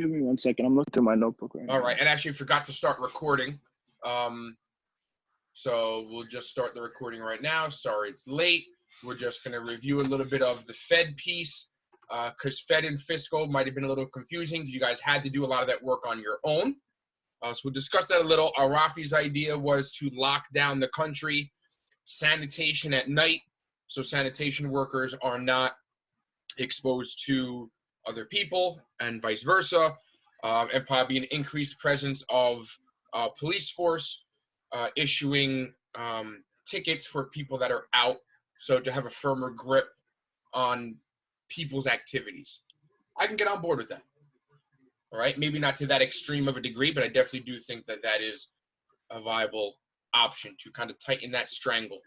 Give me 1 second. I'm looking through my notebook right now. All right, and actually forgot to start recording. So we'll just start the recording right now. Sorry it's late. We're just going to review a little bit of the Fed piece because Fed and fiscal might have been a little confusing because you guys had to do a lot of that work on your own. So we'll discuss that a little. Rafi's idea was to lock down the country, sanitation at night, so sanitation workers are not exposed to other people and vice versa, and probably an increased presence of police force issuing tickets for people that are out, so to have a firmer grip on people's activities. I can get on board with that. All right, maybe not to that extreme of a degree, but I definitely do think that that is a viable option to kind of tighten that strangle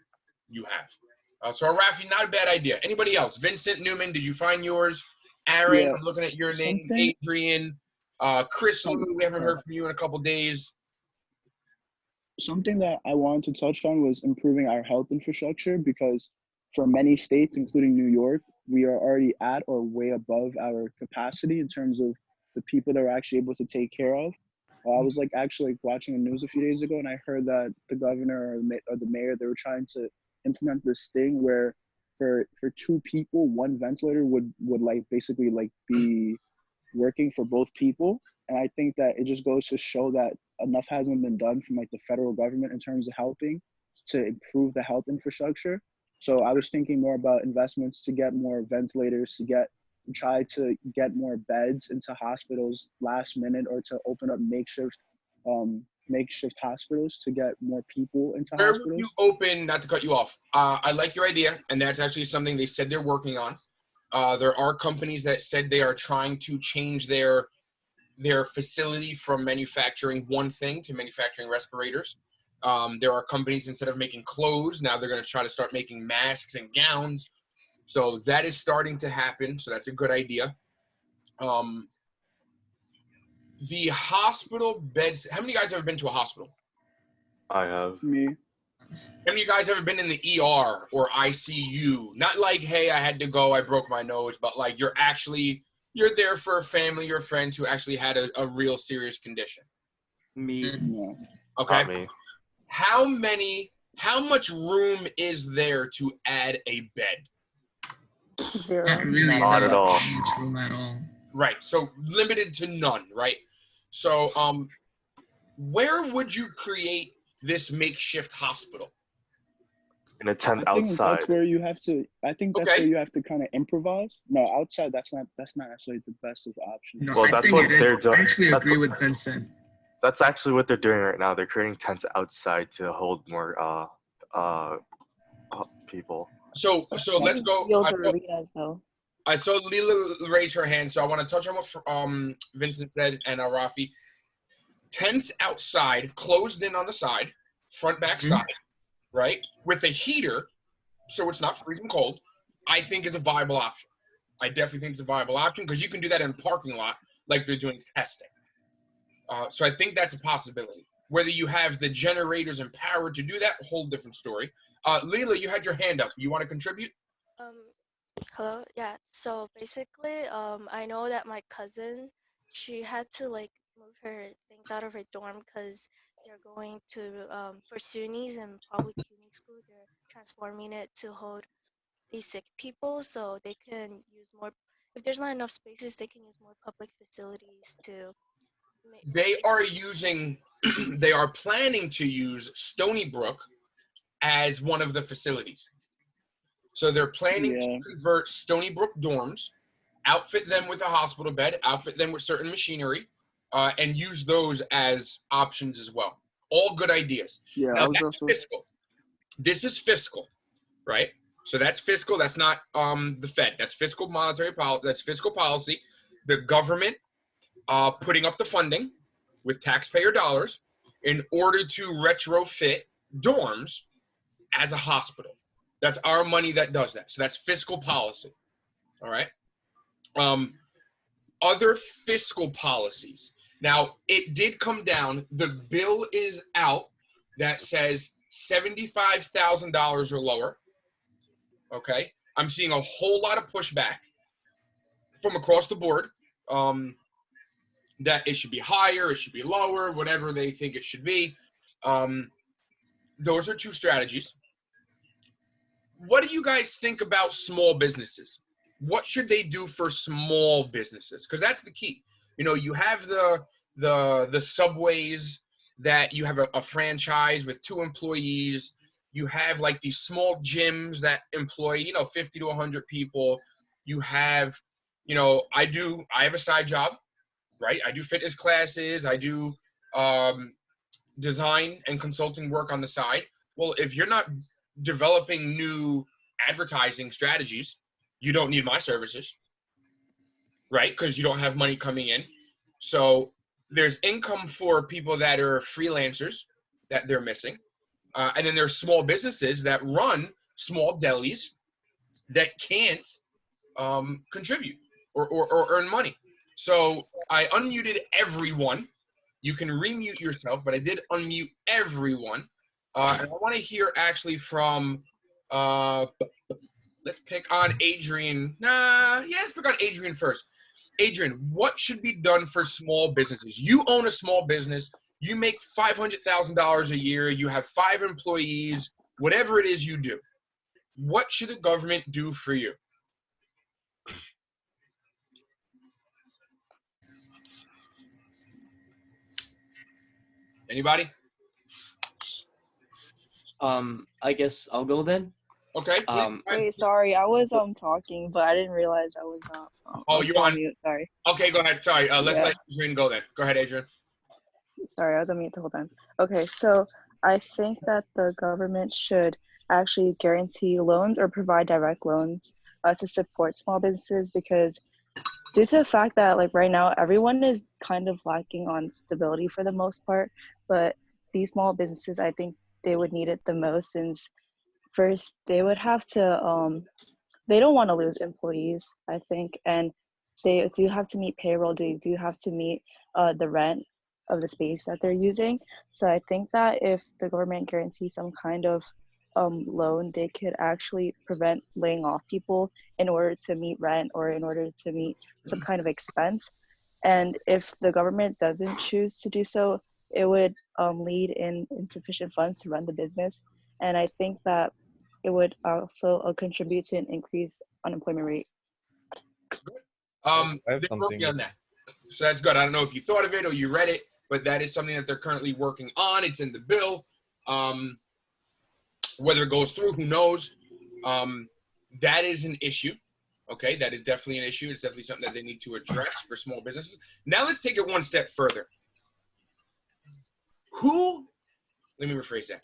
you have. So Rafi, not a bad idea. Anybody else? Vincent, Newman, did you find yours? Aaron, Yeah. I'm looking at your name. Adrian, Chris, Lou, we haven't heard from you in a couple days. Something that I wanted to touch on was improving our health infrastructure, because for many states, including New York, we are already at or way above our capacity in terms of the people that we're actually able to take care of. I was actually watching the news a few days ago, and I heard that the governor or the mayor, they were trying to implement this thing where for 2 people, 1 ventilator would basically be working for both people. And I think that it just goes to show that enough hasn't been done from the federal government in terms of helping to improve the health infrastructure. So I was thinking more about investments to get more ventilators, to try to get more beds into hospitals last minute, or to open up makeshift hospitals to get more people into Where hospitals. would you open, not to cut you off, I like your idea, and that's actually something they said they're working on. There are companies that said they are trying to change their facility from manufacturing one thing to manufacturing respirators. There are companies, instead of making clothes, now they're going to try to start making masks and gowns. So that is starting to happen. So that's a good idea. The hospital beds, how many of you guys have ever been to a hospital? I have. Me. How many of you guys ever been in the ER or ICU? Not like, hey, I had to go, I broke my nose, but you're there for a family or friends who actually had a real serious condition. Me. No. Okay. Not me. How much room is there to add a bed? 0. Not really. Not at all. Much room at all. Right. So limited to none, right? So where would you create this makeshift hospital? In a tent I think outside. that's where you have to. I think that's where you have to kind of improvise. No, outside. That's not necessarily the best of options. No, Well, I that's think what it is. they're doing. I actually That's agree what- with Vincent. That's actually what they're doing right now. They're creating tents outside to hold more people. So let's go. Fields or arenas, though. I saw Lila raise her hand, so I want to touch on what Vincent said and Rafi. Tents outside, closed in on the side, front back side, right, with a heater, so it's not freezing cold, I think is a viable option. I definitely think it's a viable option because you can do that in a parking lot like they're doing testing. So I think that's a possibility. Whether you have the generators and power to do that, whole different story. Leila, you had your hand up. You want to contribute? Hello. Yeah. So basically, I know that my cousin, she had to move her things out of her dorm because they're going to for SUNYs and public CUNY school. They're transforming it to hold these sick people, so they can use more. If there's not enough spaces, they can use more public facilities to. They are planning to use Stony Brook as one of the facilities. So they're planning to convert Stony Brook dorms, outfit them with a hospital bed, outfit them with certain machinery, and use those as options as well. All good ideas. Yeah, now that's fiscal. This is fiscal, right? So that's fiscal. That's not the Fed. That's fiscal monetary policy. That's fiscal policy. The government putting up the funding with taxpayer dollars in order to retrofit dorms as a hospital. That's our money that does that. So that's fiscal policy. All right. Other fiscal policies. Now, it did come down. The bill is out that says $75,000 or lower. Okay. I'm seeing a whole lot of pushback from across the board. that it should be higher, it should be lower, whatever they think it should be. Those are two strategies. What do you guys think about small businesses? What should they do for small businesses? Because that's the key. You know, you have the subways that you have a franchise with 2 employees. You have like these small gyms that employ, 50 to 100 people. You have, I have a side job, right? I do fitness classes. I do design and consulting work on the side. Well, if you're not developing new advertising strategies, you don't need my services, right? Because you don't have money coming in. So there's income for people that are freelancers that they're missing. And then there's small businesses that run small delis that can't contribute or earn money. So I unmuted everyone. You can remute yourself, but I did unmute everyone. And I want to hear actually from, let's pick on Adrian. Let's pick on Adrian first. Adrian, what should be done for small businesses? You own a small business. You make $500,000 a year. You have 5 employees, whatever it is you do. What should the government do for you? Anybody? I guess I'll go then. Okay. Please. Wait, sorry, I was talking, but I didn't realize I was not. I was you still on mute. Sorry. Okay, go ahead. Sorry. Let's Yeah. let Adrian go then. Go ahead, Adrian. Sorry, I was on mute the whole time. Okay, so I think that the government should actually guarantee loans or provide direct loans to support small businesses, because due to the fact that like right now everyone is kind of lacking on stability for the most part, but these small businesses, I think they would need it the most, since first they would have to they don't want to lose employees, I think, and they do have to meet payroll, they do have to meet the rent of the space that they're using. So I think that if the government guarantees some kind of loan, they could actually prevent laying off people in order to meet rent or in order to meet some kind of expense. And if the government doesn't choose to do so, it would lead in insufficient funds to run the business. And I think that it would also contribute to an increased unemployment rate. I have They're something. working on that. So that's good. I don't know if you thought of it or you read it, but that is something that they're currently working on. It's in the bill. Whether it goes through, who knows? That is an issue. Okay, that is definitely an issue. It's definitely something that they need to address for small businesses. Now let's take it one step further. Let me rephrase that.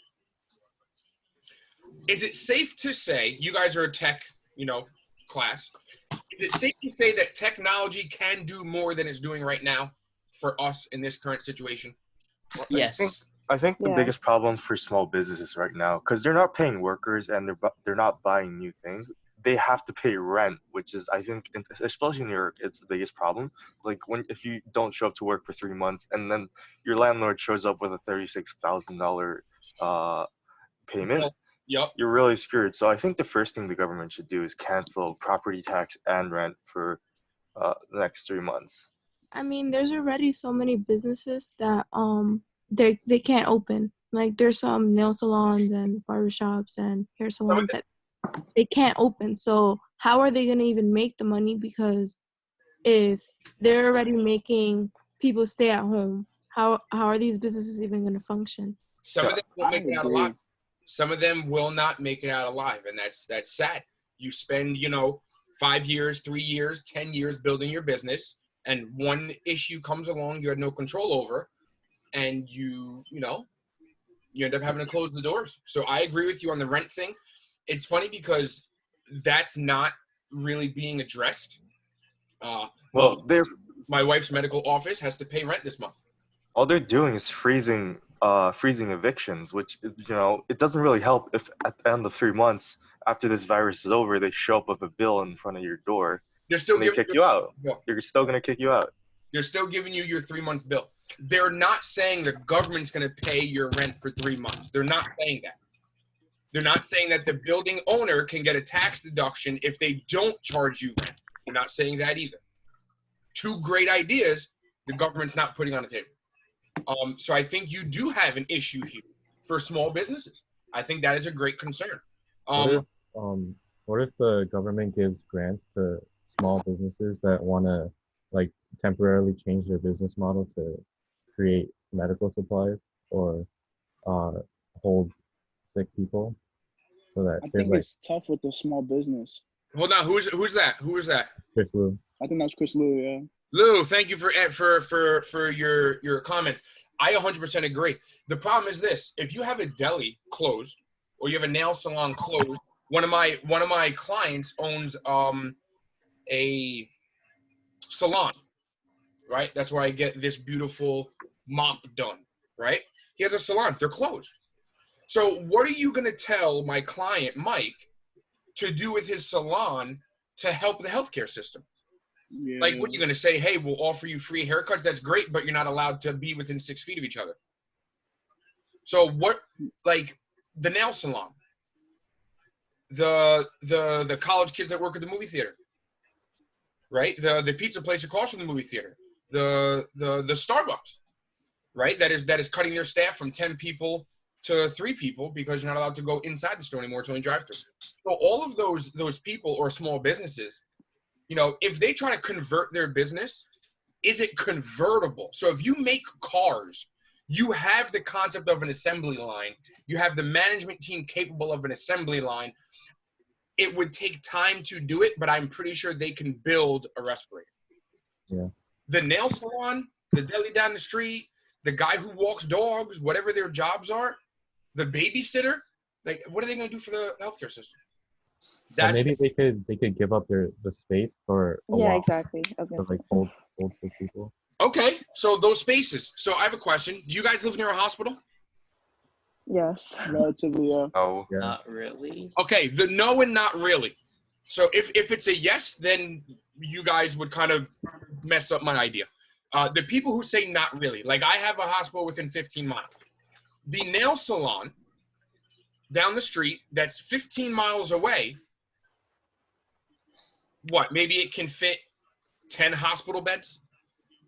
Is it safe to say, you guys are a tech, class. Is it safe to say that technology can do more than it's doing right now for us in this current situation? Yes. I think the biggest Yes. problem for small businesses right now, because they're not paying workers and they're not buying new things, they have to pay rent, which is, I think, especially in New York, it's the biggest problem. Like if you don't show up to work for 3 months and then your landlord shows up with a $36,000 payment, Yep. you're really screwed. So I think the first thing the government should do is cancel property tax and rent for the next 3 months. I mean, there's already so many businesses that they can't open. Like there's some nail salons and barbershops and hair salons that they can't open. So how are they gonna even make the money? Because if they're already making people stay at home, how are these businesses even gonna function? Some of them won't make it out agree. alive. Some of them will not make it out alive, and that's sad. You spend, 5 years, 3 years, 10 years building your business, and one issue comes along you had no control over, and you end up having to close the doors. So I agree with you on the rent thing. It's funny because that's not really being addressed. Well, my wife's medical office has to pay rent this month. all they're doing is freezing evictions, which it doesn't really help if at the end of 3 months after this virus is over, they show up with a bill in front of your door They're still and they kick you out. bill. They're still gonna kick you out. They're still giving you your 3-month bill. They're not saying the government's going to pay your rent for 3 months. They're not saying that. They're not saying that the building owner can get a tax deduction if they don't charge you rent. They're not saying that either. Two great ideas. the government's not putting on the table. So I think you do have an issue here for small businesses. I think that is a great concern. What if the government gives grants to small businesses that want to like temporarily change their business model to create medical supplies or hold sick people so that I there's think like it's tough with the small business. Hold on, who's that? Who is that? Chris Wu. I think that's Chris Lou, yeah. Lou, thank you for your comments. I 100% agree. The problem is this: if you have a deli closed or you have a nail salon closed, one of my clients owns a salon, right? That's where I get this beautiful mop done, right? He has a salon. They're closed. So what are you going to tell my client, Mike, to do with his salon to help the healthcare system? Yeah. Like, what are you going to say? Hey, we'll offer you free haircuts. That's great, but you're not allowed to be within 6 feet of each other. So what, like the nail salon, the college kids that work at the movie theater, right? The pizza place across from the movie theater, the Starbucks, right? That is cutting their staff from 10 people to 3 people because you're not allowed to go inside the store anymore. It's only drive-through. So all of those people or small businesses, you know, if they try to convert their business, is it convertible? So if you make cars, you have the concept of an assembly line. You have the management team capable of an assembly line. It would take time to do it, but I'm pretty sure they can build a respirator. Yeah. The nail salon, the deli down the street, the guy who walks dogs, whatever their jobs are, the babysitter, like, what are they going to do for the healthcare system? Or maybe they could give up the space for a while. Exactly. I was To gonna like say. hold sick people. Okay, so those spaces. So I have a question. Do you guys live near a hospital? Yes. Relatively, yeah. Oh, Yeah. Not really. Okay, the no and not really. So if it's a yes, then you guys would kind of mess up my idea. The people who say not really, like I have a hospital within 15 miles. The nail salon down the street that's 15 miles away, what, maybe it can fit 10 hospital beds?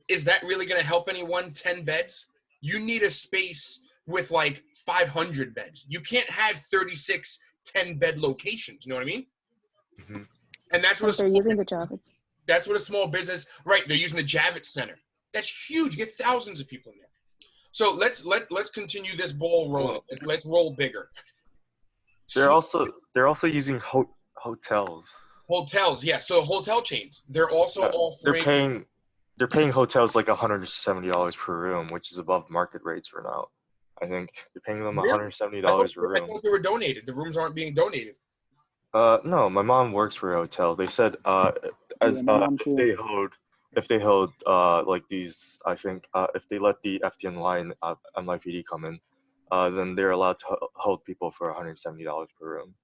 Is that really going to help anyone, 10 beds? You need a space with like 500 beds. You can't have 36 10-bed locations. You know what I mean? Mhm. And that's what Like they're using the Javits. That's what a small business, right? They're using the Javits Center. That's huge. You get thousands of people in there. So let's continue this ball rolling. Let's roll bigger. they're also using hotels. Hotels, yeah. So hotel chains, they're also offering. They're paying hotels like $170 per room, which is above market rates for now. I think they're paying them Really? $170 per I room. thought they were donated. The rooms aren't being donated. No, my mom works for a hotel. They said Yeah, my mom too. if they hold like these, I think if they let the FDN line NYPD come in, then they're allowed to hold people for $170 per room.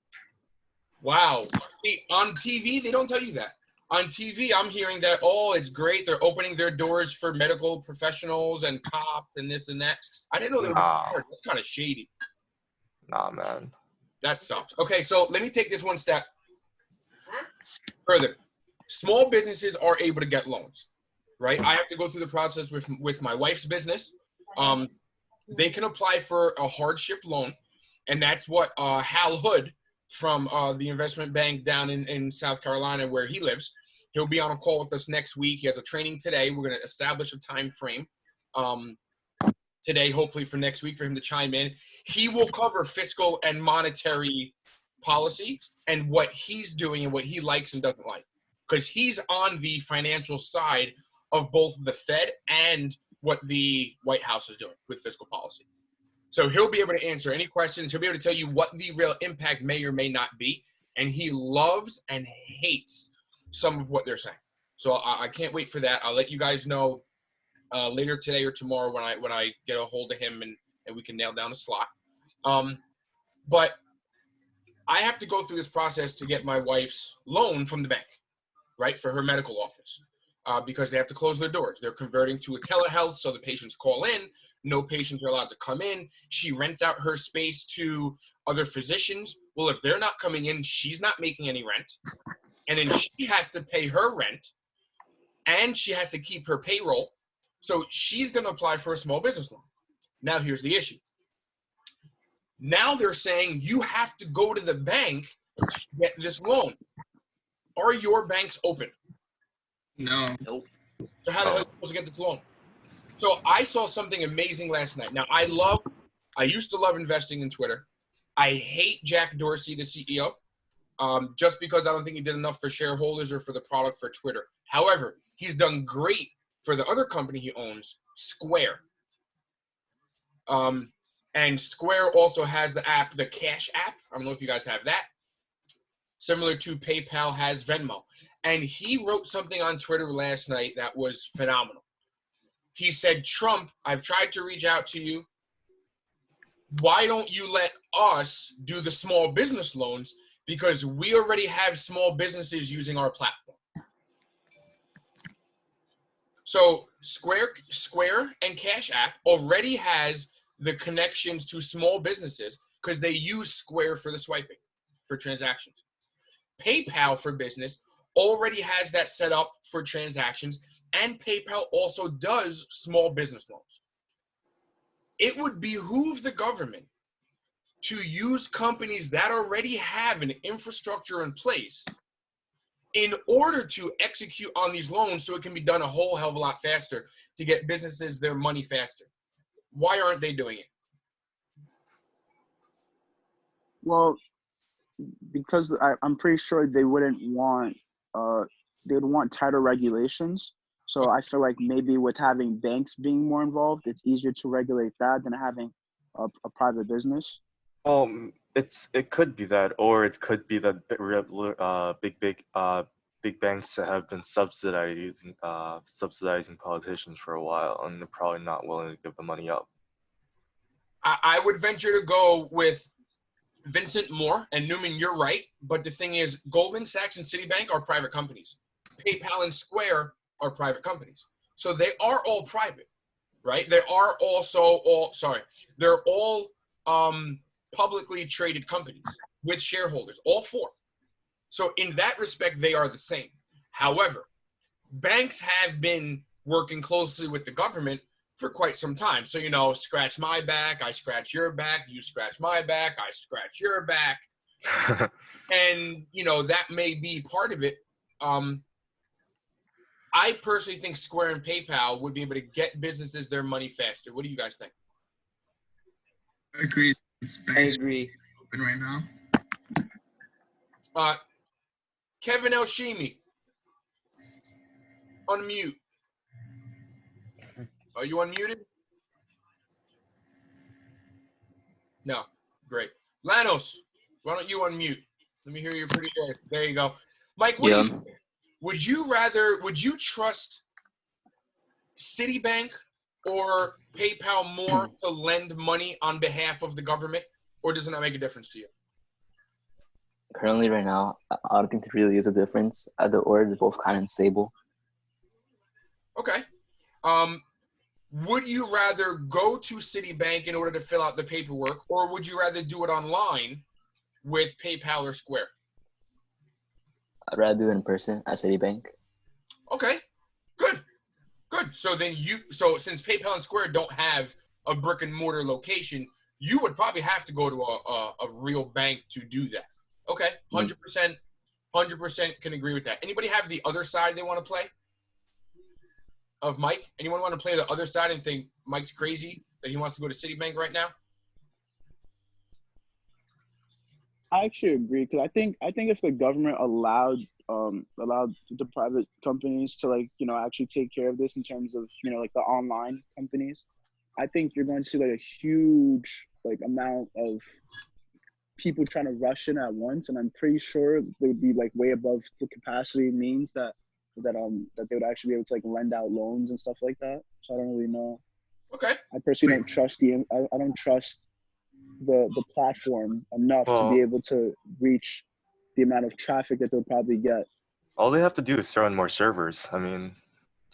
Wow. See, on TV, they don't tell you that. On TV, I'm hearing that, oh, it's great. They're opening their doors for medical professionals and cops and this and that. I didn't know they were. Nah. That's kind of shady. Nah, man. That sucks. Okay, so let me take this one step further. Small businesses are able to get loans, right? I have to go through the process with my wife's business. They can apply for a hardship loan, and that's what Hal Hood from the investment bank down in South Carolina where he lives. He'll be on a call with us next week. He has a training today. We're going to establish a time frame today, hopefully for next week, for him to chime in. He will cover fiscal and monetary policy and what he's doing and what he likes and doesn't like, because he's on the financial side of both the Fed and what the White House is doing with fiscal policy. So he'll be able to answer any questions. He'll be able to tell you what the real impact may or may not be. And he loves and hates some of what they're saying. So I can't wait for that. I'll let you guys know later today or tomorrow when I get a hold of him and we can nail down a slot. But I have to go through this process to get my wife's loan from the bank, right, for her medical office. Because they have to close their doors. They're converting to a telehealth, so the patients call in. No patients are allowed to come in. She rents out her space to other physicians. Well, if they're not coming in, she's not making any rent. And then she has to pay her rent, and she has to keep her payroll. So she's going to apply for a small business loan. Now, here's the issue. Now they're saying you have to go to the bank to get this loan. Are your banks open? No. Nope. So how the hell are you supposed to get this loan? So I saw something amazing last night. Now, I used to love investing in Twitter. I hate Jack Dorsey, the CEO, just because I don't think he did enough for shareholders or for the product for Twitter. However, he's done great for the other company he owns, Square. And Square also has the app, the Cash app. I don't know if you guys have that. Similar to PayPal has Venmo. And he wrote something on Twitter last night that was phenomenal. He said, Trump, I've tried to reach out to you. Why don't you let us do the small business loans? Because we already have small businesses using our platform. So Square and Cash App already has the connections to small businesses because they use Square for the swiping for transactions. PayPal for business already has that set up for transactions, and PayPal also does small business loans. It would behoove the government to use companies that already have an infrastructure in place in order to execute on these loans so it can be done a whole hell of a lot faster to get businesses their money faster. Why aren't they doing it? Well, because I'm pretty sure they wouldn't want they'd want tighter regulations. So I feel like maybe with having banks being more involved, it's easier to regulate that than having a private business. It could be that, or it could be that big banks have been subsidizing politicians for a while, and they're probably not willing to give the money up. I would venture to go with Vincent Moore and Newman. You're right, but the thing is, Goldman Sachs and Citibank are private companies. PayPal and Square are private companies, so they are all private, right? They are also they're all publicly traded companies with shareholders, all four. So in that respect, they are the same. However, banks have been working closely with the government for quite some time. So, scratch my back, I scratch your back, you scratch my back, I scratch your back. And, that may be part of it. I personally think Square and PayPal would be able to get businesses their money faster. What do you guys think? I agree. I agree. Open right now. Kevin Elshimi, unmute. Are you unmuted? No. Great. Lanos, why don't you unmute? Let me hear your pretty voice. There you go. Mike, what do you think? Would you trust Citibank or PayPal more to lend money on behalf of the government, or does it not make a difference to you? Currently, right now, I don't think there really is a difference. Either or, they're both kind of unstable. Okay. Would you rather go to Citibank in order to fill out the paperwork, or would you rather do it online with PayPal or Square? I'd rather do it in person at Citibank. Okay, good. So since PayPal and Square don't have a brick and mortar location, you would probably have to go to a real bank to do that. Okay, 100% can agree with that. Anybody have the other side they want to play of Mike? Anyone want to play the other side and think Mike's crazy that he wants to go to Citibank right now? I actually agree, because I think if the government allowed the private companies to actually take care of this in terms of like the online companies, I think you're going to see a huge amount of people trying to rush in at once, and I'm pretty sure they would be way above the capacity means that they would actually be able to lend out loans and stuff like that. So I don't really know. Okay. I personally don't trust I don't trust the platform enough to be able to reach the amount of traffic that they'll probably get. All they have to do is throw in more servers. I mean,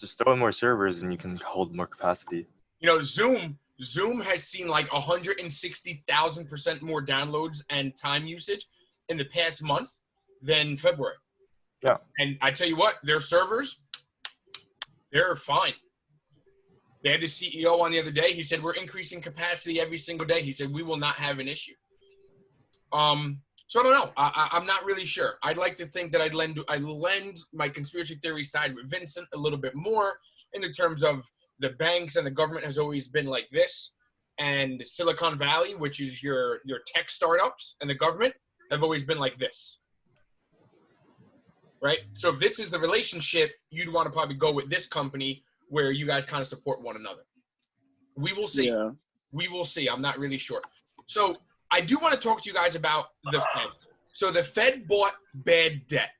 just throw in more servers and you can hold more capacity. Zoom has seen 160,000% more downloads and time usage in the past month than February. Yeah. And I tell you what, their servers, they're fine. They had the CEO on the other day. He said, we're increasing capacity every single day. He said, we will not have an issue. So I don't know. I'm not really sure. I'd like to think that I'd lend my conspiracy theory side with Vincent a little bit more in the terms of the banks and the government has always been like this. And Silicon Valley, which is your tech startups, and the government have always been like this. Right? So if this is the relationship, you'd want to probably go with this company where you guys kind of support one another. We will see. Yeah. We will see. I'm not really sure. So I do want to talk to you guys about the Fed. So the Fed bought bad debt.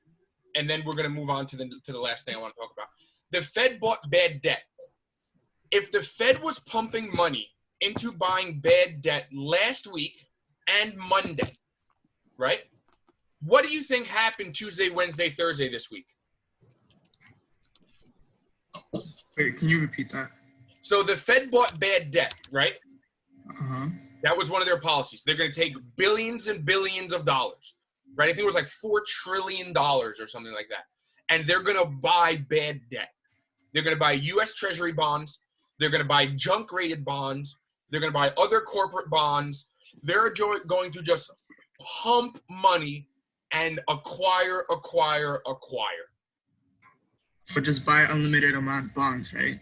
And then we're going to move on to the last thing I want to talk about. The Fed bought bad debt. If the Fed was pumping money into buying bad debt last week and Monday, right? What do you think happened Tuesday, Wednesday, Thursday this week? Wait, can you repeat that? So the Fed bought bad debt, right? Uh-huh. That was one of their policies. They're going to take billions and billions of dollars, right? I think it was like $4 trillion or something like that. And they're going to buy bad debt. They're going to buy U.S. Treasury bonds. They're going to buy junk-rated bonds. They're going to buy other corporate bonds. They're going to just pump money and acquire. So just buy unlimited amount of bonds, right?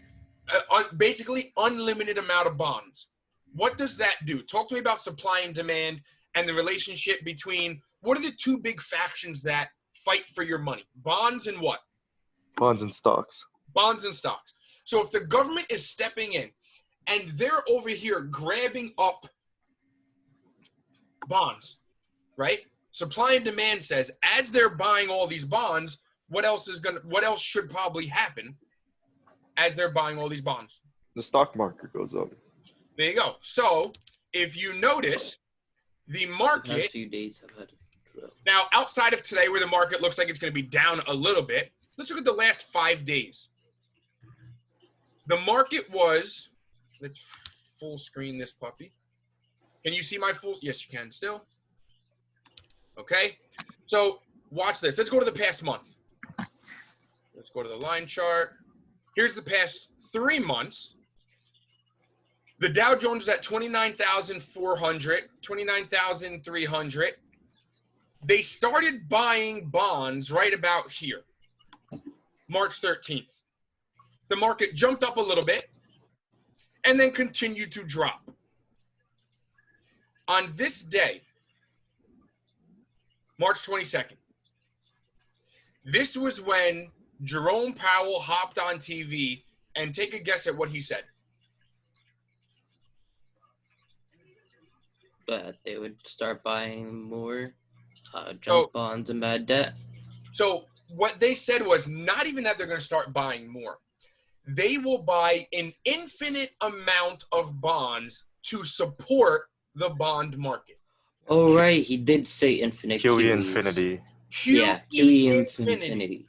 Basically, unlimited amount of bonds. What does that do? Talk to me about supply and demand and the relationship between what are the two big factions that fight for your money? Bonds and what? Bonds and stocks. Bonds and stocks. So if the government is stepping in and they're over here grabbing up bonds, right? Supply and demand says as they're buying all these bonds, what else should probably happen as they're buying all these bonds? The stock market goes up. There you go. So if you notice, the market few days have had now outside of today where the market looks like it's going to be down a little bit, let's look at the last 5 days. The market was, let's full screen this puppy. Can you see my full? Yes, you can still. Okay. So watch this. Let's go to the past month. Let's go to the line chart. Here's the past 3 months. The Dow Jones is at 29,400, 29,300. They started buying bonds right about here, March 13th. The market jumped up a little bit and then continued to drop. On this day, March 22nd, this was when Jerome Powell hopped on TV, and take a guess at what he said. But they would start buying more junk bonds and bad debt. So what they said was not even that they're going to start buying more. They will buy an infinite amount of bonds to support the bond market. Oh, right. He did say infinite. QE infinity. QE infinity.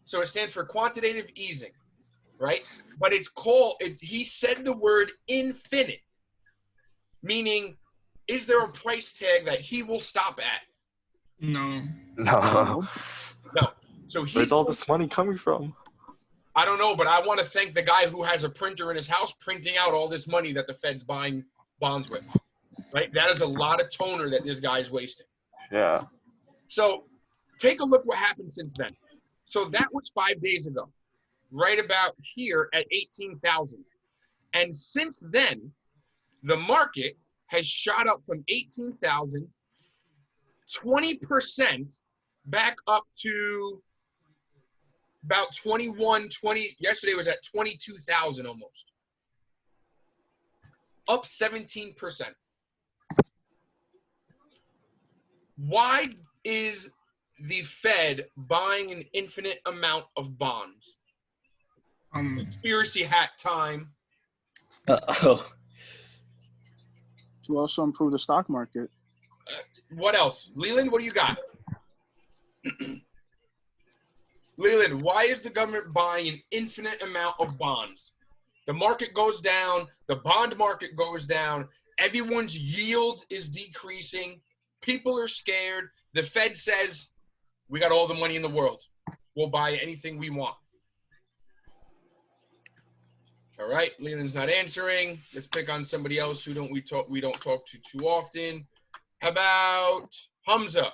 So it stands for quantitative easing, right? But he said the word infinite, meaning is there a price tag that he will stop at? No. No. No. So where's all this money coming from? I don't know, but I want to thank the guy who has a printer in his house printing out all this money that the Fed's buying bonds with. Right? That is a lot of toner that this guy is wasting. Yeah. So take a look what happened since then. So that was 5 days ago, right about here at 18,000. And since then, the market has shot up from 18,000, 20% back up to about 20. Yesterday was at 22,000 almost. Up 17%. Why is the Fed buying an infinite amount of bonds? Conspiracy hat time. To also improve the stock market. What else? Leland, what do you got? Leland, why is the government buying an infinite amount of bonds? The market goes down. The bond market goes down. Everyone's yield is decreasing. People are scared. The Fed says, we got all the money in the world. We'll buy anything we want. All right, Leland's not answering. Let's pick on somebody else who we don't talk to too often. How about Hamza?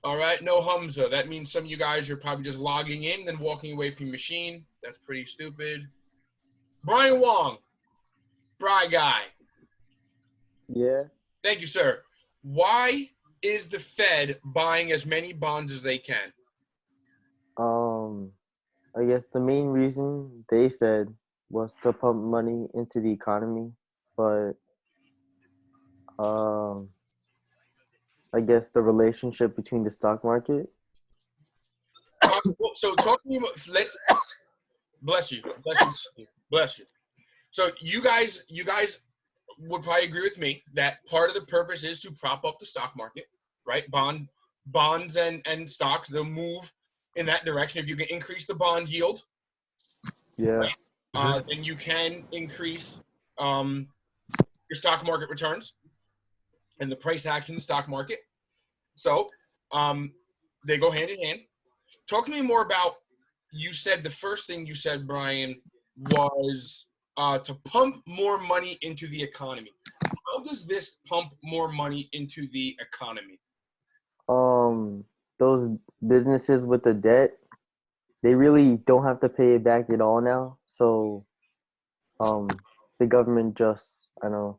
All right, no Hamza. That means some of you guys are probably just logging in, then walking away from your machine. That's pretty stupid. Brian Wong, Bry Guy. Yeah. Thank you, sir. Why is the Fed buying as many bonds as they can? I guess the main reason they said was to pump money into the economy, but I guess the relationship between the stock market. So talk to me about, bless you. Bless you. So you guys would probably agree with me that part of the purpose is to prop up the stock market, right? Bonds and stocks, they'll move in that direction. If you can increase the bond yield, Yeah. right, then you can increase your stock market returns and the price action in the stock market. So they go hand in hand. Talk to me more about, you said the first thing you said, Brian, was to pump more money into the economy. How does this pump more money into the economy? Those businesses with the debt, they really don't have to pay it back at all now. So, the government just, I don't know,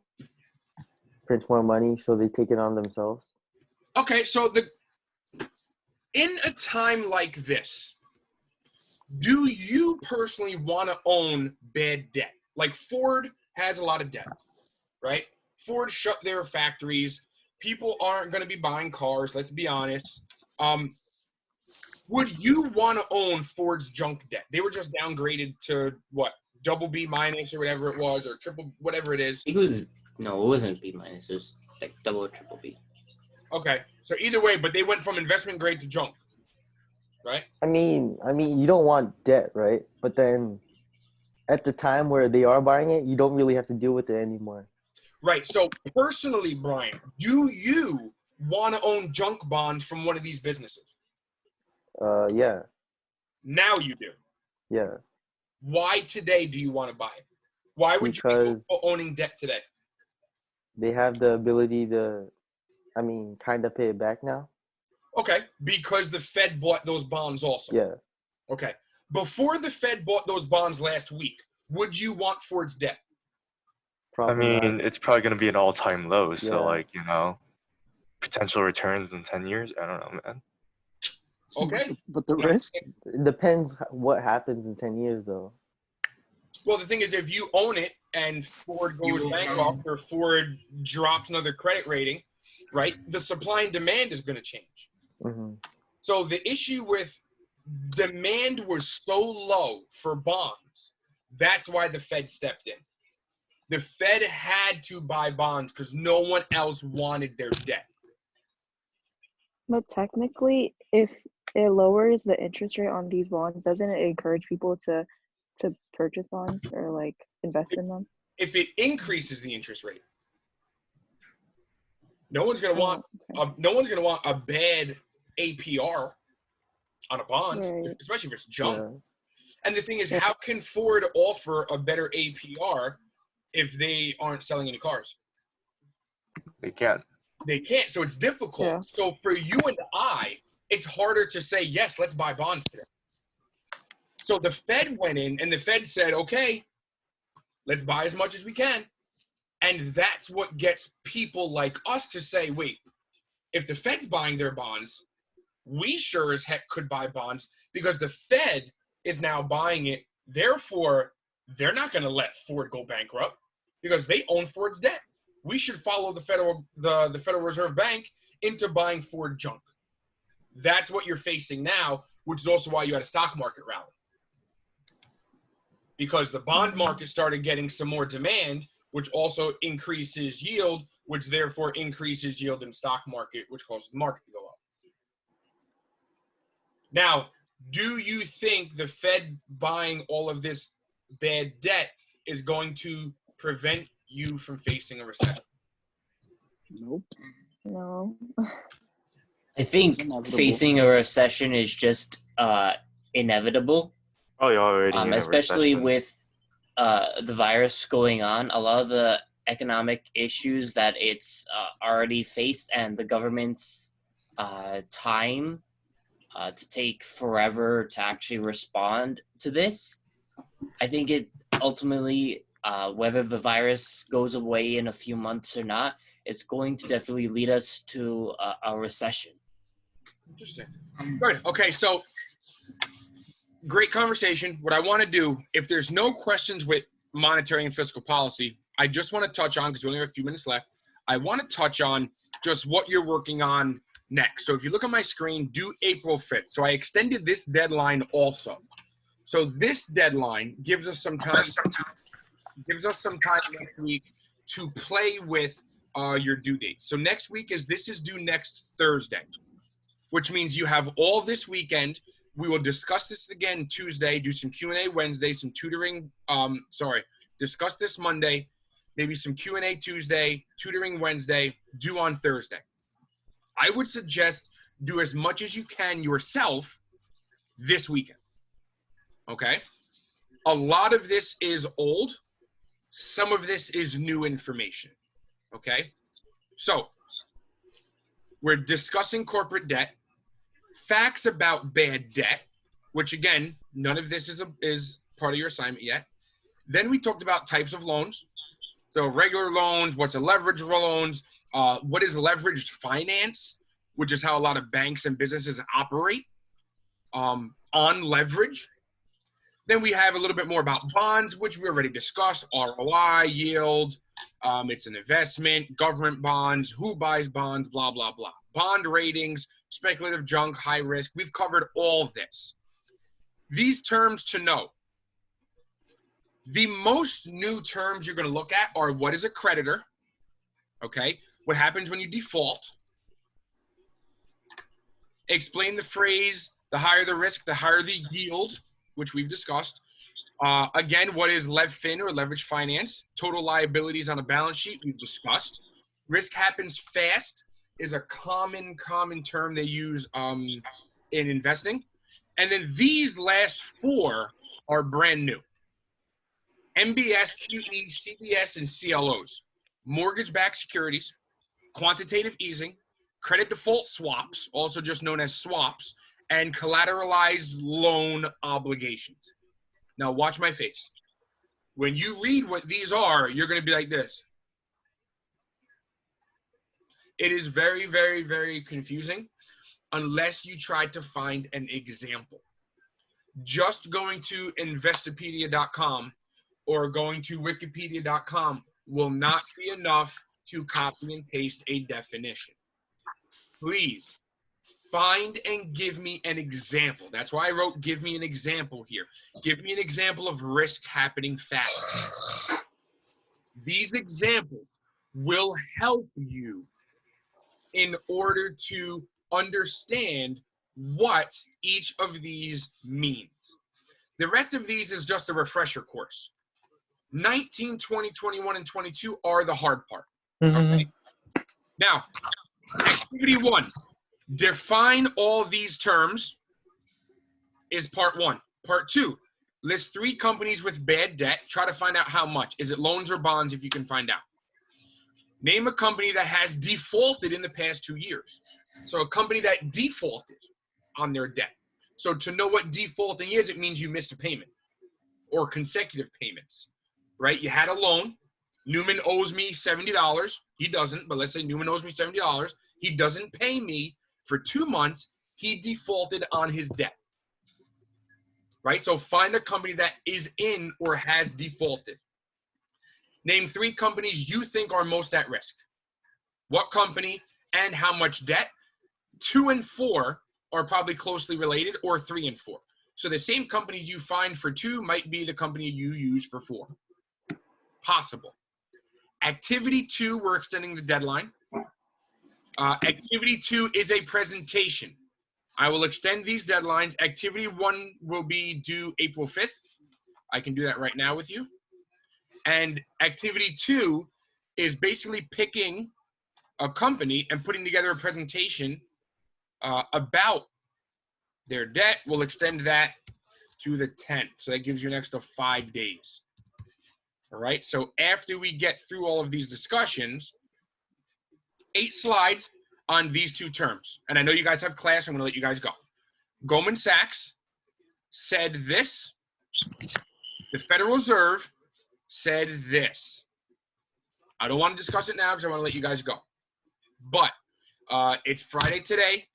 prints more money, so they take it on themselves. Okay, so in a time like this, do you personally want to own bad debt? Like Ford has a lot of debt, right? Ford shut their factories. People aren't going to be buying cars, let's be honest. Would you want to own Ford's junk debt? They were just downgraded to what? Double B minus or whatever it was, or triple, whatever it is. It wasn't B minus. It was like double or triple B. Okay, so either way, but they went from investment grade to junk, right? I mean, you don't want debt, right? But then, at the time where they are buying it, you don't really have to deal with it anymore. Right. So personally, Brian, do you want to own junk bonds from one of these businesses? Yeah. Now you do. Yeah. Why today do you want to buy it? Why would you be comfortable owning debt today? They have the ability to, kind of pay it back now. Okay, because the Fed bought those bonds also. Yeah. Okay. Before the Fed bought those bonds last week, would you want Ford's debt? Probably not. It's probably going to be an all-time low. So, Yeah. Potential returns in 10 years? I don't know, man. Okay. But the risk? It depends what happens in 10 years, though. Well, the thing is, if you own it and Ford goes bankrupt or Ford drops another credit rating, right, the supply and demand is going to change. Mm-hmm. So the issue with demand was so low for bonds, that's why the Fed stepped in. The Fed had to buy bonds because no one else wanted their debt. But technically, if it lowers the interest rate on these bonds, doesn't it encourage people to purchase bonds or like invest in them? If it increases the interest rate, no one's gonna want a bad APR on a bond, right, especially if it's junk. Yeah. And the thing is, how can Ford offer a better APR if they aren't selling any cars? They can't. They can't, so it's difficult. Yeah. So for you and I, it's harder to say, yes, let's buy bonds today. So the Fed went in and the Fed said, okay, let's buy as much as we can. And that's what gets people like us to say, wait, if the Fed's buying their bonds, we sure as heck could buy bonds because the Fed is now buying it. Therefore, they're not going to let Ford go bankrupt because they own Ford's debt. We should follow the Federal Reserve Bank into buying Ford junk. That's what you're facing now, which is also why you had a stock market rally. Because the bond market started getting some more demand, which also increases yield, which therefore increases yield in stock market, which causes the market to go up. Now, do you think the Fed buying all of this bad debt is going to prevent you from facing a recession? Nope. No. I think inevitable. facing a recession is just inevitable. Oh, you're already in a Especially recession. with the virus going on, a lot of the economic issues that it's already faced, and the government's time to take forever to actually respond to this. I think it ultimately, whether the virus goes away in a few months or not, it's going to definitely lead us to a recession. Interesting. Good. Okay, so great conversation. What I want to do, if there's no questions with monetary and fiscal policy, I just want to touch on, because we only have a few minutes left, I want to touch on just what you're working on next. So if you look at my screen, due April 5th. So I extended this deadline also. So this deadline gives us some time next week to play with your due date. So next week is due next Thursday, which means you have all this weekend. We will discuss this again Tuesday, do some Q&A Wednesday, some tutoring, discuss this Monday, maybe some Q&A Tuesday, tutoring Wednesday, due on Thursday. I would suggest do as much as you can yourself this weekend, okay? A lot of this is old. Some of this is new information, okay? So we're discussing corporate debt, facts about bad debt, which again, none of this is part of your assignment yet. Then we talked about types of loans. So regular loans, what's a leveraged loans, what is leveraged finance, which is how a lot of banks and businesses operate on leverage. Then we have a little bit more about bonds, which we already discussed, ROI, yield, it's an investment, government bonds, who buys bonds, blah, blah, blah. Bond ratings, speculative junk, high risk. We've covered all of this. These terms to know. The most new terms you're going to look at are what is a creditor, okay? What happens when you default? Explain the phrase, the higher the risk, the higher the yield, which we've discussed. Again, what is LevFin or leverage finance? Total liabilities on a balance sheet, we've discussed. Risk happens fast is a common term they use in investing. And then these last four are brand new. MBS, QE, CDS, and CLOs. Mortgage-backed securities, quantitative easing, credit default swaps, also just known as swaps, and collateralized loan obligations. Now watch my face. When you read what these are, you're going to be like this. It is very, very, very confusing unless you try to find an example. Just going to Investopedia.com or going to Wikipedia.com will not be enough to copy and paste a definition. Please find and give me an example. That's why I wrote give me an example here. Give me an example of risk happening fast. These examples will help you in order to understand what each of these means. The rest of these is just a refresher course. 19, 20, 21, and 22 are the hard part. Okay. Now, activity 1, define all these terms is part 1. Part 2, list 3 companies with bad debt. Try to find out how much. Is it loans or bonds if you can find out? Name a company that has defaulted in the past 2 years. So a company that defaulted on their debt. So to know what defaulting is, it means you missed a payment or consecutive payments, right? You had a loan. Newman owes me $70. He doesn't, but let's say Newman owes me $70. He doesn't pay me for 2 months. He defaulted on his debt, right? So find a company that is in or has defaulted. Name 3 companies you think are most at risk. What company and how much debt? 2 and 4 are probably closely related, or 3 and 4. So the same companies you find for 2 might be the company you use for 4. Possible. Activity 2, we're extending the deadline. Activity 2 is a presentation. I will extend these deadlines. Activity 1 will be due April 5th. I can do that right now with you. And activity 2 is basically picking a company and putting together a presentation about their debt. We'll extend that to the 10th. So that gives you an extra 5 days. All right. So after we get through all of these discussions, 8 slides on these 2 terms. And I know you guys have class. I'm going to let you guys go. Goldman Sachs said this. The Federal Reserve said this. I don't want to discuss it now because I want to let you guys go. But it's Friday today.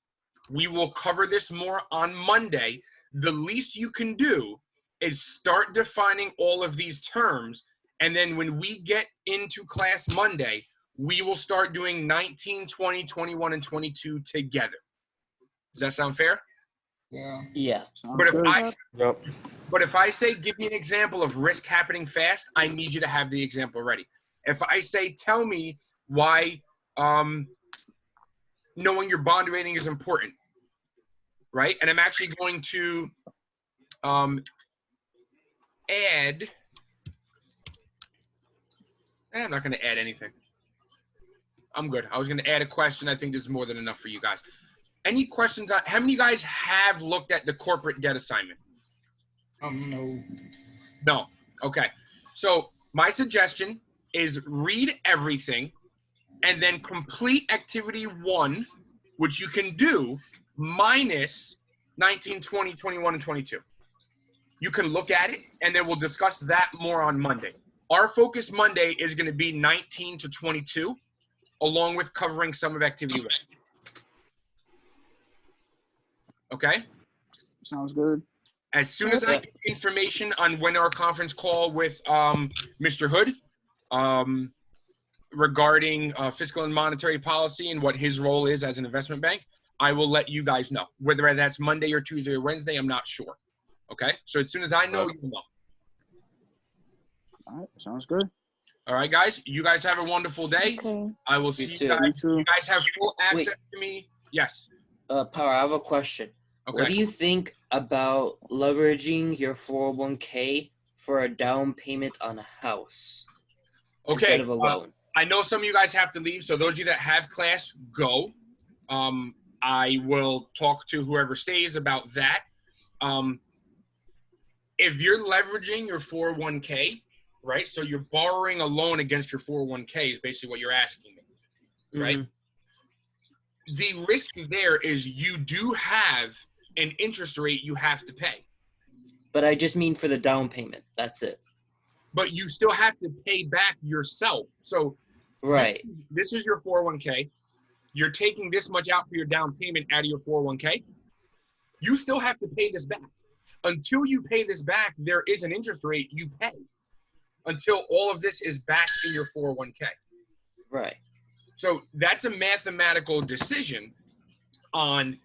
We will cover this more on Monday. The least you can do is start defining all of these terms. And then when we get into class Monday, we will start doing 19, 20, 21, and 22 together. Does that sound fair? Yeah. Yeah. But if I say, give me an example of risk happening fast, I need you to have the example ready. If I say, tell me why knowing your bond rating is important, right? And I'm actually going to add, I'm not going to add anything. I'm good. I was going to add a question. I think this is more than enough for you guys. Any questions? How many guys have looked at the corporate debt assignment? No. No. Okay. So my suggestion is read everything and then complete activity 1, which you can do minus 19, 20, 21, and 22. You can look at it, and then we'll discuss that more on Monday. Our focus Monday is going to be 19 to 22, along with covering some of activity 1. Okay? Sounds good. As soon as I get information on when our conference call with Mr. Hood regarding fiscal and monetary policy and what his role is as an investment bank, I will let you guys know. Whether that's Monday or Tuesday or Wednesday, I'm not sure. Okay? So as soon as I know, you'll know. All right. Sounds good. All right, guys. You guys have a wonderful day. Okay. I will see you guys. You guys have full access to me. Yes. Power, I have a question. Okay. What do you think about leveraging your 401k for a down payment on a house instead of a loan? I know some of you guys have to leave, so those of you that have class, go. I will talk to whoever stays about that. If you're leveraging your 401k, right, so you're borrowing a loan against your 401k is basically what you're asking me, right? Mm-hmm. The risk there is you do have an interest rate you have to pay. But I just mean for the down payment. That's it. But you still have to pay back yourself. So right. This is your 401k. You're taking this much out for your down payment out of your 401k. You still have to pay this back. Until you pay this back, there is an interest rate you pay until all of this is back in your 401k. Right. So that's a mathematical decision on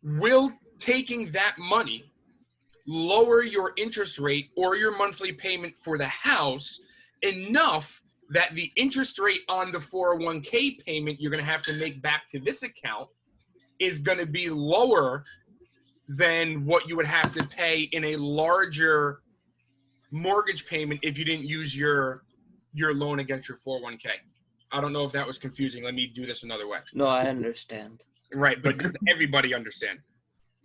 will taking that money lower your interest rate or your monthly payment for the house enough that the interest rate on the 401k payment you're going to have to make back to this account is going to be lower than what you would have to pay in a larger mortgage payment if you didn't use your loan against your 401k. I don't know if that was confusing. Let me do this another way. No, I understand. Right, but does everybody understand?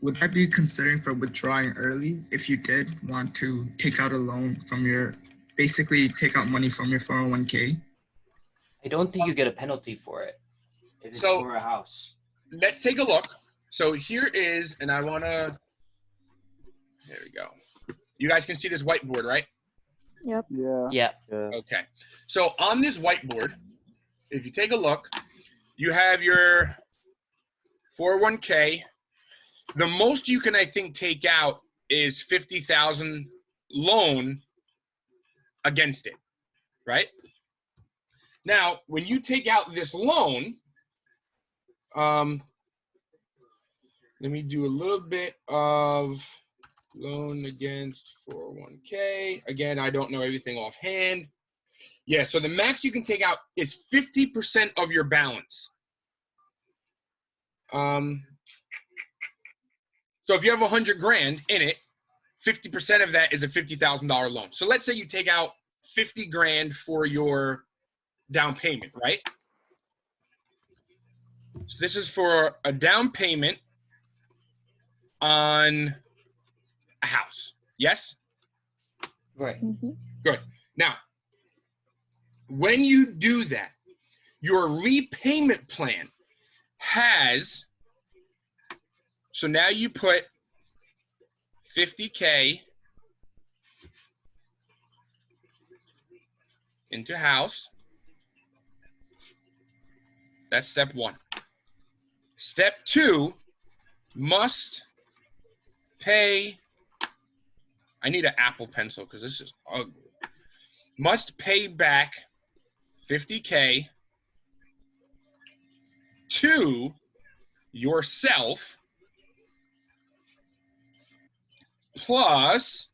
Would that be considering for withdrawing early if you did want to take out a loan from your, basically take out money from your 401k? I don't think you get a penalty for it if it's for a house. Let's take a look. So here is, and I want to, there we go. You guys can see this whiteboard, right? Yep. Yeah. Okay. So on this whiteboard, if you take a look, you have your 401k. The most you can, I think, take out is $50,000 loan against it, right? Now, when you take out this loan, let me do a little bit of loan against 401k. Again, I don't know everything offhand. Yeah, so the max you can take out is 50% of your balance. So if you have 100 grand in it, 50% of that is a $50,000 loan. So let's say you take out 50 grand for your down payment, right? So this is for a down payment on a house. Yes? Right. Good. Now, when you do that, your repayment plan has, so now you put $50K into house. That's step one. Step two, must pay, I need an Apple pencil because this is ugly. Must pay back $50K to yourself plus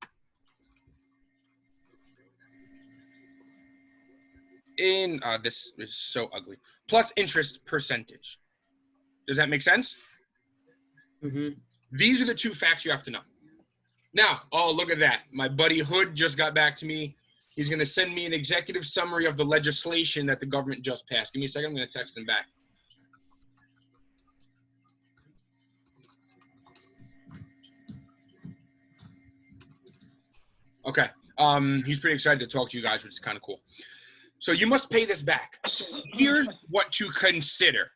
this is so ugly, plus interest percentage. Does that make sense? Mm-hmm. These are the two facts you have to know. Now, oh, look at that. My buddy Hood just got back to me. He's going to send me an executive summary of the legislation that the government just passed. Give me a second. I'm going to text him back. Okay. He's pretty excited to talk to you guys, which is kind of cool. So you must pay this back. So here's what to consider.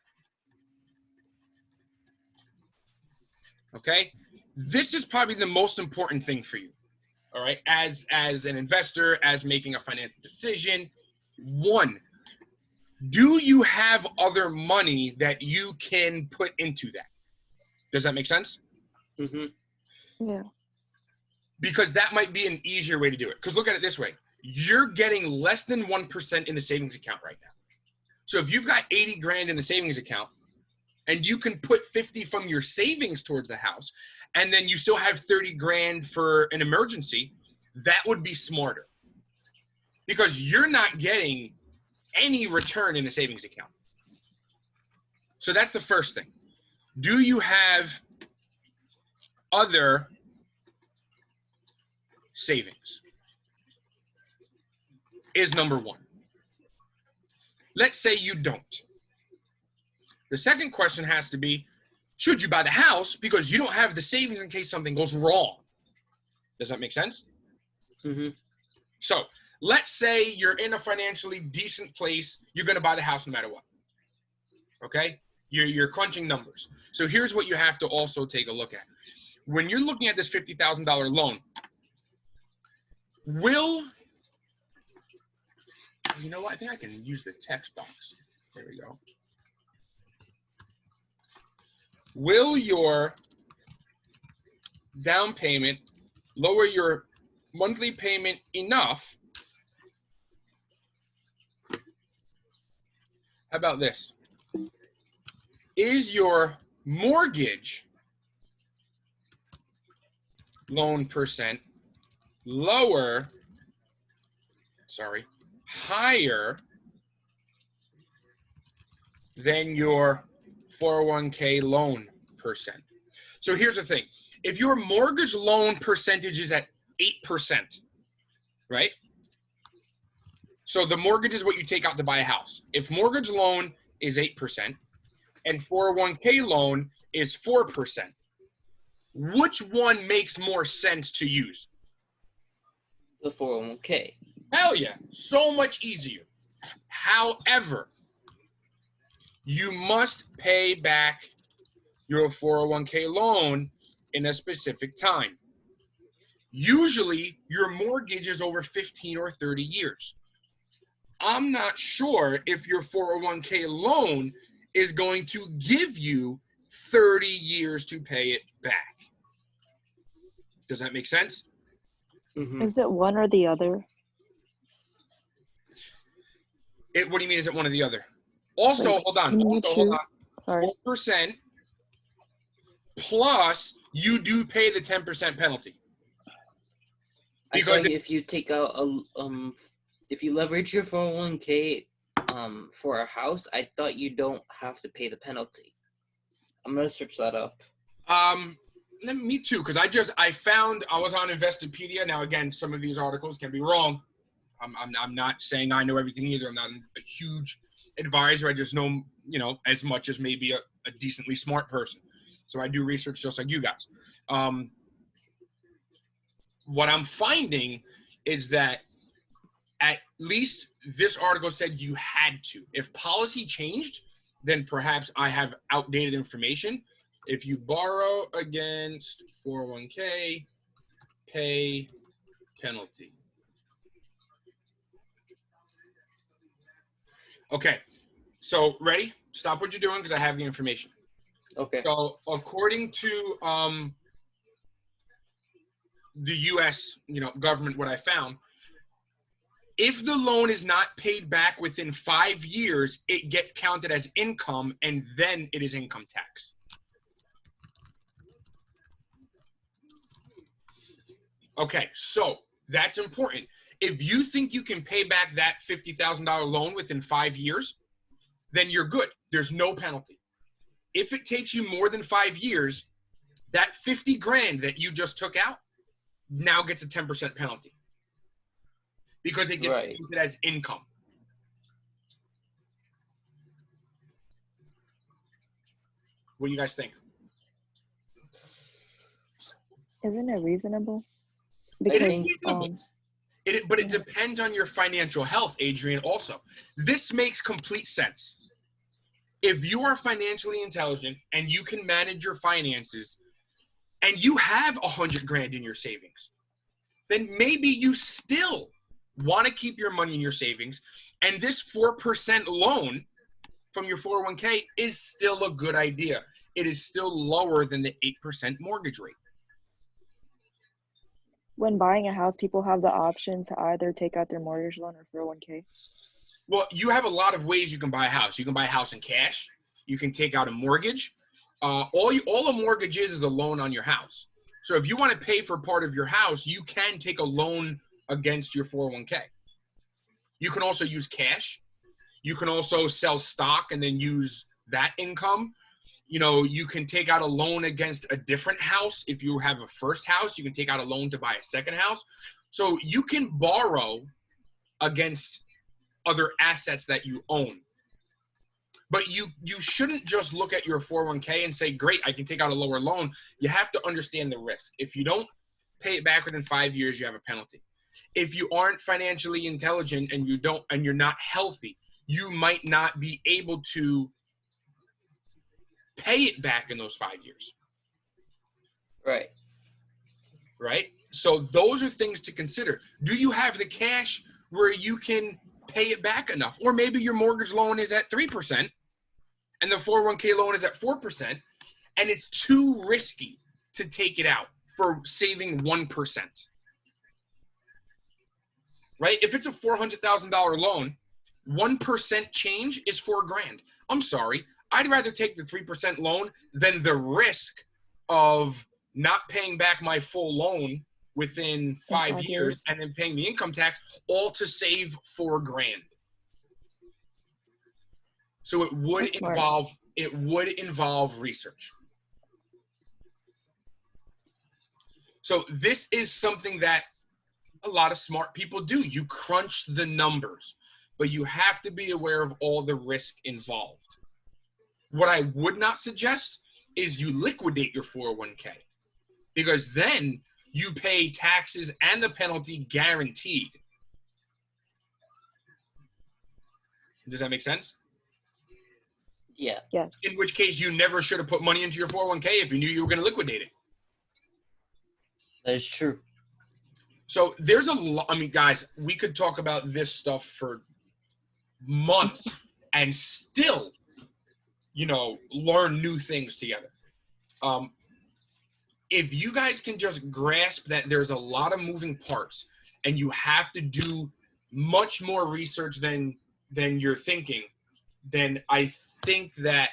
Okay? This is probably the most important thing for you. All right? As an investor, as making a financial decision. One, do you have other money that you can put into that? Does that make sense? Mm-hmm. Yeah. Because that might be an easier way to do it. Because look at it this way. You're getting less than 1% in the savings account right now. So if you've got 80 grand in a savings account and you can put 50 from your savings towards the house, and then you still have 30 grand for an emergency, that would be smarter. Because you're not getting any return in a savings account. So that's the first thing. Do you have other savings? Is number one. Let's say you don't. The second question has to be, should you buy the house because you don't have the savings in case something goes wrong? Does that make sense? Mm-hmm. So let's say you're in a financially decent place. You're going to buy the house no matter what. Okay? You're crunching numbers. So here's what you have to also take a look at. When you're looking at this $50,000 loan, you know what? I think I can use the text box. There we go. Will your down payment lower your monthly payment enough? How about this? Is your mortgage loan percent higher than your 401k loan percent? So here's the thing. If your mortgage loan percentage is at 8%, right? So the mortgage is what you take out to buy a house. If mortgage loan is 8% and 401k loan is 4%, which one makes more sense to use? The 401k. Hell yeah, so much easier. However, you must pay back your 401k loan in a specific time. Usually, your mortgage is over 15 or 30 years. I'm not sure if your 401k loan is going to give you 30 years to pay it back. Does that make sense? Mm-hmm. Is it one or the other? What do you mean, is it one or the other? Also, Like, hold on. can you choose? Sorry. 4% plus you do pay the 10% penalty. I Because thought if you take out if you leverage your 401k for a house, I thought you don't have to pay the penalty. I'm gonna search that up. Me too, because I found I was on Investopedia. Now again, some of these articles can be wrong. I'm not saying I know everything either. I'm not a huge advisor. I just know, as much as maybe a decently smart person. So I do research just like you guys. What I'm finding is that at least this article said you had to. If policy changed, then perhaps I have outdated information. If you borrow against 401k, pay penalty. Okay, so ready? Stop what you're doing because I have the information. Okay. So according to the U.S. government, what I found, if the loan is not paid back within 5 years, it gets counted as income, and then it is income tax. Okay, so that's important. If you think you can pay back that $50,000 loan within 5 years, then you're good. There's no penalty. If it takes you more than 5 years, that 50 grand that you just took out now gets a 10% penalty because it gets counted as income. What do you guys think? Isn't it reasonable? It is reasonable. But it depends on your financial health, Adrian, also. This makes complete sense. If you are financially intelligent and you can manage your finances and you have 100 grand in your savings, then maybe you still want to keep your money in your savings, and this 4% loan from your 401k is still a good idea. It is still lower than the 8% mortgage rate. When buying a house, people have the option to either take out their mortgage loan or 401k. Well, you have a lot of ways you can buy a house. You can buy a house in cash. You can take out a mortgage. All a mortgage is a loan on your house. So if you want to pay for part of your house, you can take a loan against your 401k. You can also use cash. You can also sell stock and then use that income. You can take out a loan against a different house. If you have a first house, you can take out a loan to buy a second house. So you can borrow against other assets that you own. But you shouldn't just look at your 401k and say, great, I can take out a lower loan. You have to understand the risk. If you don't pay it back within 5 years, you have a penalty. If you aren't financially intelligent and you're not healthy, you might not be able to pay it back in those 5 years. Right? So those are things to consider. Do you have the cash where you can pay it back enough? Or maybe your mortgage loan is at 3% and the 401k loan is at 4%, and it's too risky to take it out for saving 1%. Right? If it's a $400,000 loan, 1% change is $4,000. I'm sorry. I'd rather take the 3% loan than the risk of not paying back my full loan within 5 years and then paying the income tax, all to save $4,000. So it would involve research. So this is something that a lot of smart people do. You crunch the numbers, but you have to be aware of all the risk involved. What I would not suggest is you liquidate your 401k, because then you pay taxes and the penalty guaranteed. Does that make sense? Yeah. Yes. In which case, you never should have put money into your 401k if you knew you were going to liquidate it. That is true. So there's a lot. I mean, guys, we could talk about this stuff for months and still, learn new things together. If you guys can just grasp that there's a lot of moving parts and you have to do much more research than you're thinking, then I think that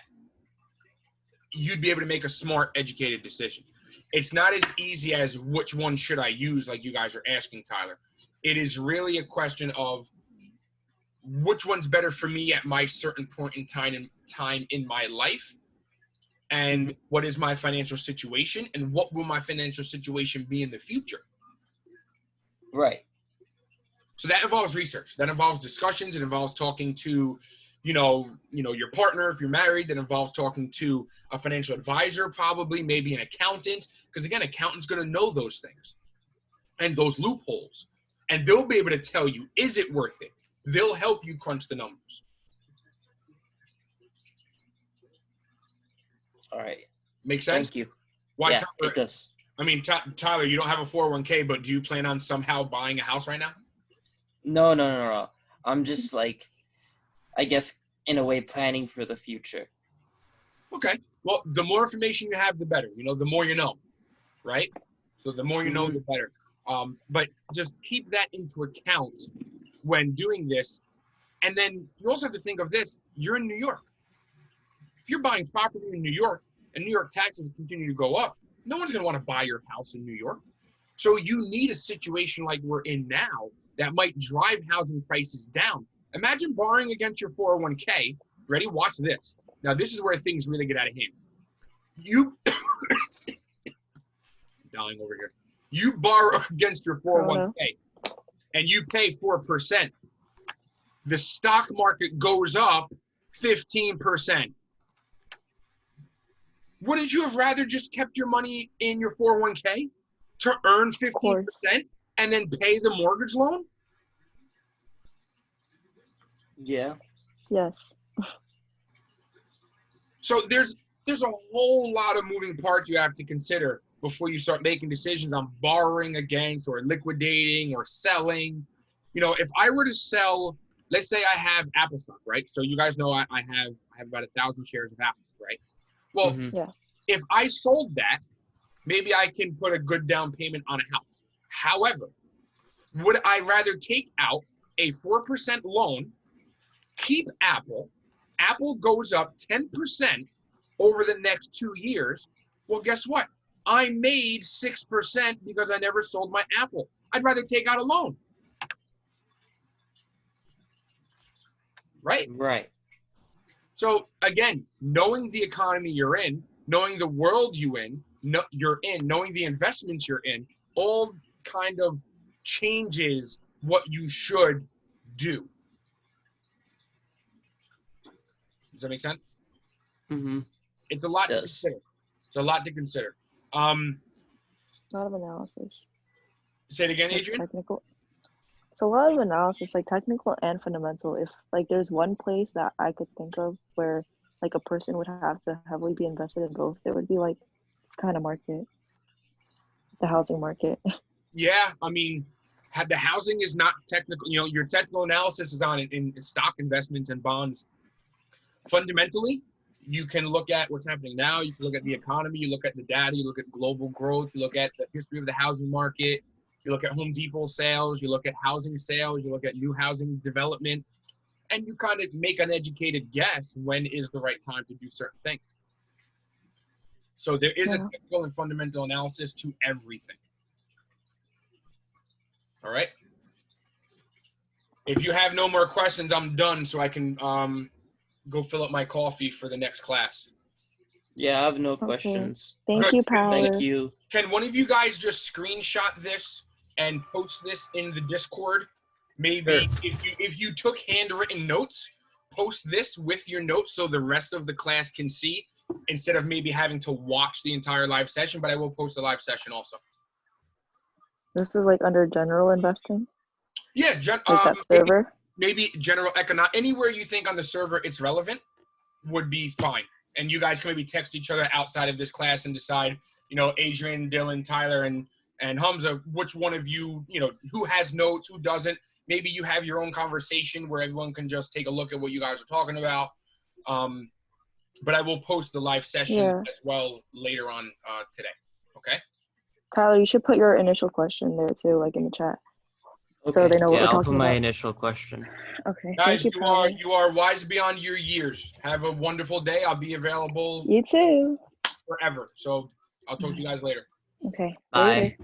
you'd be able to make a smart, educated decision. It's not as easy as which one should I use, like you guys are asking, Tyler. It is really a question of which one's better for me at my certain point in time in my life, and what is my financial situation, and what will my financial situation be in the future. Right. So that involves research. That involves discussions. It involves talking to your partner if you're married. That involves talking to a financial advisor, probably, maybe an accountant, because again, accountant's going to know those things and those loopholes, and they'll be able to tell you, is it worth it? They'll help you crunch the numbers. All right. Make sense? Thank you. Why, Yeah, Tyler? it does. I mean, Tyler, you don't have a 401k, but do you plan on somehow buying a house right now? No. I'm just like, I guess, in a way, planning for the future. Okay. Well, the more information you have, the better. The more you know, right? So the more you know, the better. But just keep that into account when doing this. And then you also have to think of this. You're in New York. If you're buying property in New York and New York taxes continue to go up, no one's going to want to buy your house in New York. So you need a situation like we're in now that might drive housing prices down. Imagine borrowing against your 401k. Ready? Watch this. Now, this is where things really get out of hand. You dying over here. You borrow against your 401k and you pay 4%. The stock market goes up 15%. Wouldn't you have rather just kept your money in your 401k to earn 15% and then pay the mortgage loan? Yeah. Yes. So there's a whole lot of moving parts you have to consider before you start making decisions on borrowing against or liquidating or selling. If I were to sell, let's say I have Apple stock, right? So you guys know I have about 1,000 shares of Apple, right? Well, if I sold that, maybe I can put a good down payment on a house. However, would I rather take out a 4% loan, keep Apple goes up 10% over the next 2 years? Well, guess what? I made 6% because I never sold my Apple. I'd rather take out a loan. Right? Right. So again, knowing the economy you're in, knowing the world you're in, knowing the investments you're in, all kind of changes what you should do. Does that make sense? Mm-hmm. It's a lot to consider. It's a lot to consider. A lot of analysis. Say it again, Adrian. Technical. It's a lot of analysis, like technical and fundamental. If there's one place that I could think of where a person would have to heavily be invested in both, it would be this kind of market, the housing market. Yeah, I mean, the housing is not technical. Your technical analysis is on in stock investments and bonds. Fundamentally, you can look at what's happening now. You can look at the economy. You look at the data. You look at global growth. You look at the history of the housing market. You look at Home Depot sales. You look at housing sales. You look at new housing development. And you kind of make an educated guess when is the right time to do certain things. So there is a technical and fundamental analysis to everything. All right? If you have no more questions, I'm done so I can go fill up my coffee for the next class. Yeah, I have no questions. Thank you, Power. Thank you. Can one of you guys just screenshot this and post this in the Discord? Maybe if you took handwritten notes, post this with your notes so the rest of the class can see instead of maybe having to watch the entire live session, but I will post the live session also. This is under general investing? Yeah, that server? Maybe general economic, anywhere you think on the server it's relevant would be fine. And you guys can maybe text each other outside of this class and decide, Adrian, Dylan, Tyler, and Hamza, which one of you, who has notes, who doesn't. Maybe you have your own conversation where everyone can just take a look at what you guys are talking about. But I will post the live session as well later on today. Okay? Tyler, you should put your initial question there too, in the chat. Okay. So they know what we're I'll talking put my about. initial question. Okay. Guys, Thank you, you are wise beyond your years. Have a wonderful day. I'll be available You too. forever. So I'll talk to you guys later. Okay. Bye. Later.